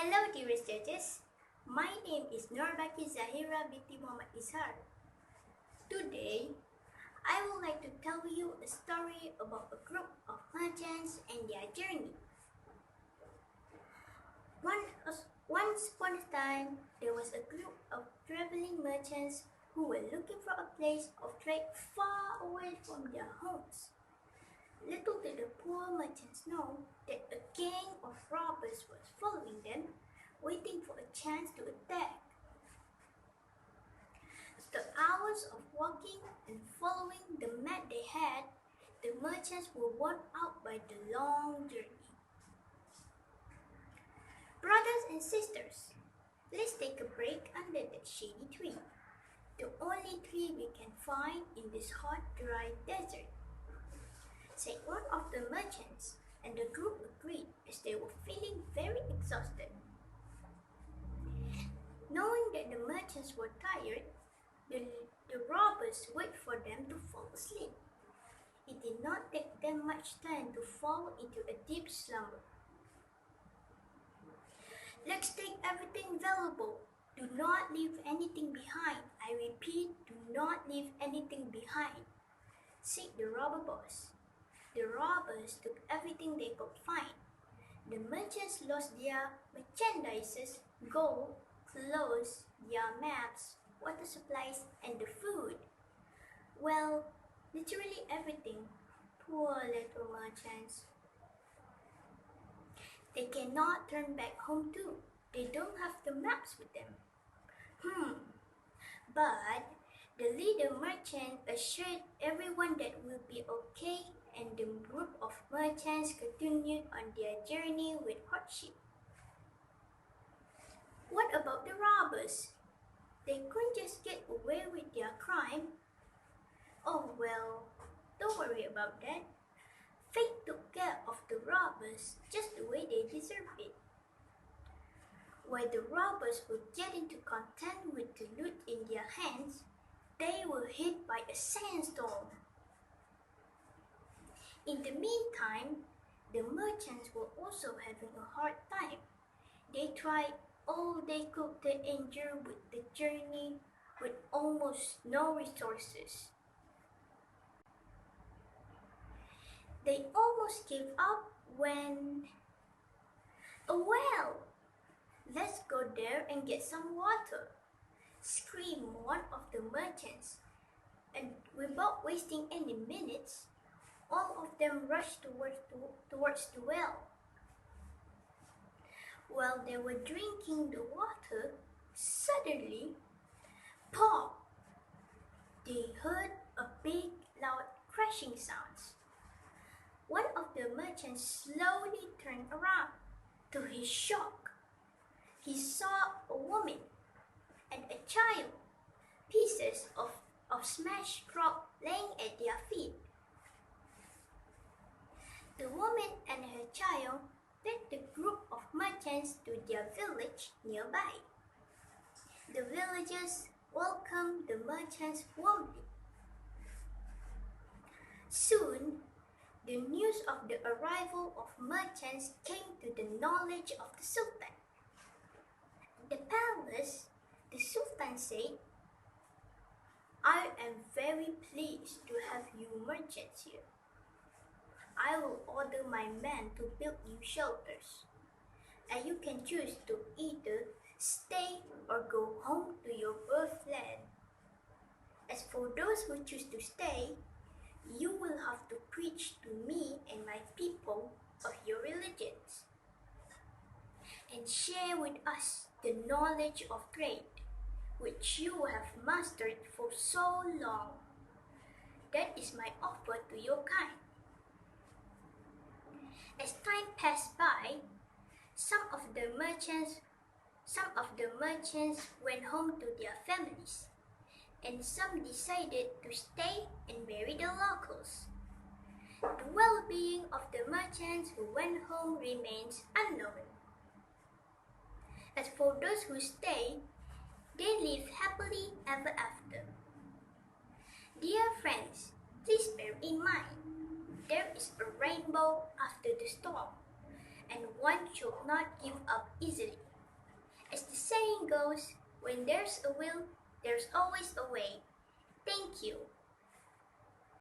Hello dearest judges, my name is Nur Balqis Zahirah Binti Mohd Izhar. Today, I would like to tell you a story about a group of merchants and their journey. Once upon a time, there was a group of traveling merchants who were looking for a place of trade far away from their homes. Little did the poor merchants know that a gang of robbers was following them, waiting for a chance to attack. After hours of walking and following the map they had, the merchants were worn out by the long journey. Brothers and sisters, let's take a break under that shady tree, the only tree we can find in this hot, dry desert, said one of the merchants, and the group agreed as they were feeling very exhausted. Knowing that the merchants were tired, the robbers waited for them to fall asleep. It did not take them much time to fall into a deep slumber. Let's take everything valuable. Do not leave anything behind. I repeat, do not leave anything behind, said the robber boss. The robbers took everything they could find. The merchants lost their merchandises, gold, clothes, their maps, water supplies, and the food. Well, literally everything. Poor little merchants. They cannot turn back home too. They don't have the maps with them. But the leader merchant assured everyone that will be okay, and the group of merchants continued on their journey with hardship. What about the robbers? They couldn't just get away with their crime. Oh well, don't worry about that. Fate took care of the robbers just the way they deserved it. While the robbers were getting to content with the loot in their hands, they were hit by a sandstorm. In the meantime, the merchants were also having a hard time. They tried all they could to endure with the journey with almost no resources. They almost gave up when a well! Let's go there and get some water, screamed one of the merchants, and without wasting any minutes, all of them rushed towards the well. While they were drinking the water, suddenly, pop! They heard a big, loud crashing sound. One of the merchants slowly turned around. To his shock, he saw a woman and a child, pieces of smashed rock laying at their feet. The woman and her child led the group of merchants to their village nearby. The villagers welcomed the merchants warmly. Soon, the news of the arrival of merchants came to the knowledge of the Sultan. At the palace, the Sultan said, "I am very pleased to have you merchants here. I will order my men to build you shelters, and you can choose to either stay or go home to your birthland. As for those who choose to stay, you will have to preach to me and my people of your religions, and share with us the knowledge of trade, which you have mastered for so long. That is my offer to your kind." As time passed by, some of the merchants went home to their families, and some decided to stay and marry the locals. The well-being of the merchants who went home remains unknown. As for those who stayed, they lived happily ever after. Dear friends, please bear in mind, there is a rainbow after the storm, and one should not give up easily. goes, when there's a will, there's always a way.